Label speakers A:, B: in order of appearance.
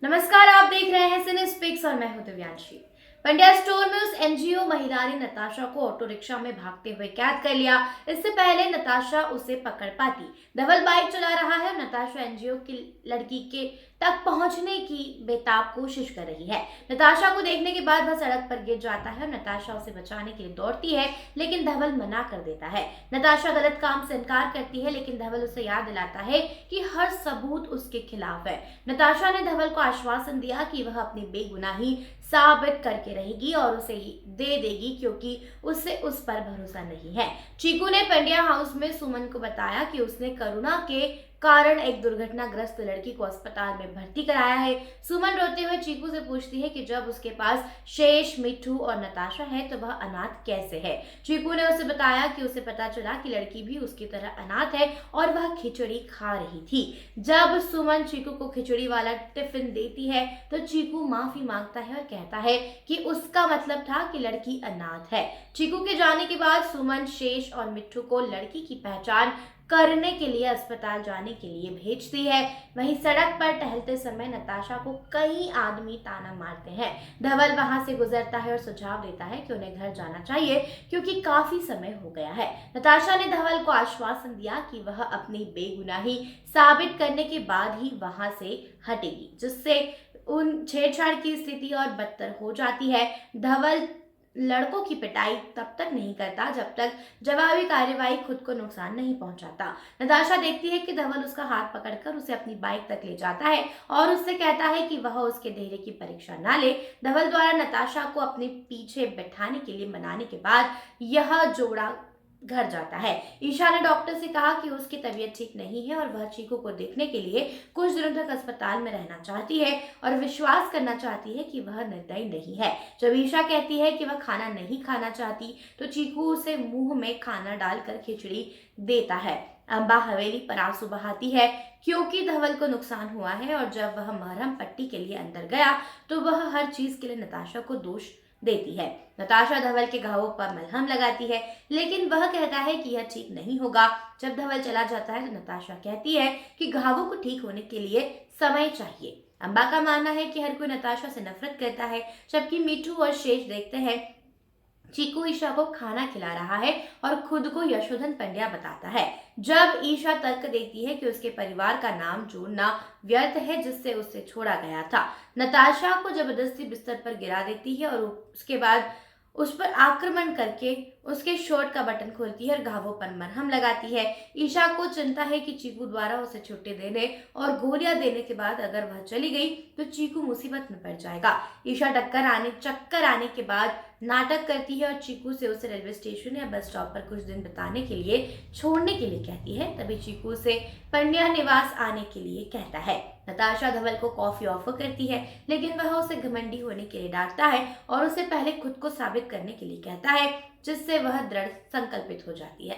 A: नमस्कार, आप देख रहे हैं सिनेस्पिक्स और मैं हूं दिव्यांशी। पंड्या स्टोर में उस एनजीओ महिला ने नताशा को ऑटो रिक्शा में भागते हुए कैद कर लिया। इससे पहले नताशा उसे पकड़ पाती। धवल बाइक चला रहा है और नताशा एनजीओ की लड़की के तक पहुंचने की बेताब कोशिश कर रही है। नताशा को देखने के बाद वह सड़क पर गिर जाता है और नताशा उसे बचाने के लिए दौड़ती है, लेकिन धवल मना कर देता है। नताशा गलत काम से इनकार करती है, लेकिन धवल उसे याद दिलाता है कि हर सबूत उसके खिलाफ है। नताशा ने धवल को आश्वासन दिया कि वह अपनी बेगुनाही साबित करके रहेगी और उसे दे देगी, क्योंकि उसे उस पर भरोसा नहीं है। चीकू ने पंड्या हाउस में सुमन को बताया कि उसने करुणा के कारण एक दुर्घटनाग्रस्त लड़की को अस्पताल में भर्ती कराया है। सुमन रोते हुए चीकू से पूछती है कि जब उसके पास शेष, मिठू और नताशा है तो वह अनाथ कैसे है। चीकू ने उसे बताया कि उसे पता चला कि लड़की भी उसकी तरह अनाथ है और वह खिचड़ी खा रही थी। जब सुमन चीकू को खिचड़ी वाला टिफिन देती है तो चीकू माफी मांगता है और कहता है कि उसका मतलब था कि लड़की अनाथ है। चीकू के जाने के बाद सुमन शेष और मिठू को लड़की की पहचान करने के लिए अस्पताल जाने के लिए भेजती है। वहीं सड़क पर टहलते समय नताशा को कई आदमी ताना मारते हैं। धवल वहां से गुजरता है और सुझाव देता है कि उन्हें घर जाना चाहिए, क्योंकि काफी समय हो गया है। नताशा ने धवल को आश्वासन दिया कि वह अपनी बेगुनाही साबित करने के बाद ही वहां से हटेगी, जिससे उन छेड़छाड़ की स्थिति और बदतर हो जाती है। धवल लड़कों की पिटाई तब तक नहीं करता जब तक जवाबी कार्यवाही खुद को नुकसान नहीं पहुंचाता। नताशा देखती है कि धवल उसका हाथ पकड़कर उसे अपनी बाइक तक ले जाता है और उससे कहता है कि वह उसके धैर्य की परीक्षा ना ले। धवल द्वारा नताशा को अपने पीछे बैठाने के लिए मनाने के बाद यह जोड़ा घर जाता है। ईशा ने डॉक्टर से कहा कि उसकी तबीयत ठीक नहीं है और वह चीकू को देखने के लिए कुछ दिनों तक अस्पताल में रहना चाहती है और विश्वास करना चाहती है कि वह निर्दयी नहीं है। जब ईशा कहती है कि वह खाना नहीं खाना चाहती तो चीकू उसे मुंह में खाना डालकर खिचड़ी देता है। अम्बा हवेली पर आंसू बहाती है, क्योंकि धवल को नुकसान हुआ है और जब वह मरहम पट्टी के लिए अंदर गया तो वह हर चीज के लिए नताशा को दोष देती है। नताशा धवल के घावों पर मलहम लगाती है, लेकिन वह कहता है कि यह ठीक नहीं होगा। जब धवल चला जाता है तो नताशा कहती है कि घावों को ठीक होने के लिए समय चाहिए। अम्बा का मानना है कि हर कोई नताशा से नफरत करता है, जबकि मिठू और शेष देखते हैं चीकू ईशा को खाना खिला रहा है और खुद को यशोधन पंड्या बताता है। जब ईशा तर्क देती है कि उसके परिवार का नाम जोड़ना व्यर्थ है, जिससे उसे छोड़ा गया था। नताशा को जबरदस्ती बिस्तर पर गिरा देती है और उसके बाद उस पर आक्रमण करके उसके शर्ट का बटन खोलती है और घावों पर मरहम लगाती है। ईशा को चिंता है कि चीकू द्वारा उसे छुट्टी देने और गोलियां देने के बाद अगर वह चली गई तो चीकू मुसीबत में पड़ जाएगा। ईशा चक्कर आने के बाद नाटक करती है और चीकू से उसे रेलवे स्टेशन या बस स्टॉप पर कुछ दिन बिताने के लिए छोड़ने के लिए कहती है। तभी चीकू से पंड्या निवास आने के लिए कहता है। नताशा धवल को कॉफी ऑफर करती है, लेकिन वह उसे घमंडी होने के लिए डांटता है और उसे पहले खुद को साबित करने के लिए कहता है, जिससे वह दृढ़ संकल्पित हो जाती है।